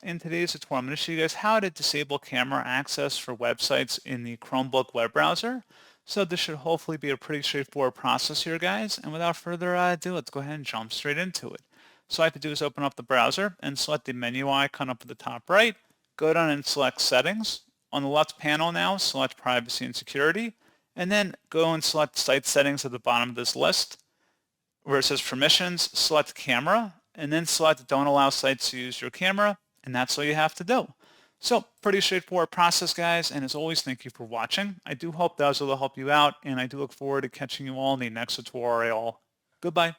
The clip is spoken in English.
In today's tutorial, I'm going to show you guys how to disable camera access for websites in the Chromebook web browser. So this should hopefully be a pretty straightforward process here, guys. And without further ado, let's go ahead and jump straight into it. So all I have to do is open up the browser and select the menu icon up at the top right. Go down and select Settings. On the left panel now, select Privacy and Security. And then go and select Site Settings at the bottom of this list. Where it says Permissions, select Camera. And then select Don't Allow Sites to use your camera. And that's all you have to do. So pretty straightforward process, guys. And as always, thank you for watching. I do hope that was able to help you out. And I do look forward to catching you all in the next tutorial. Goodbye.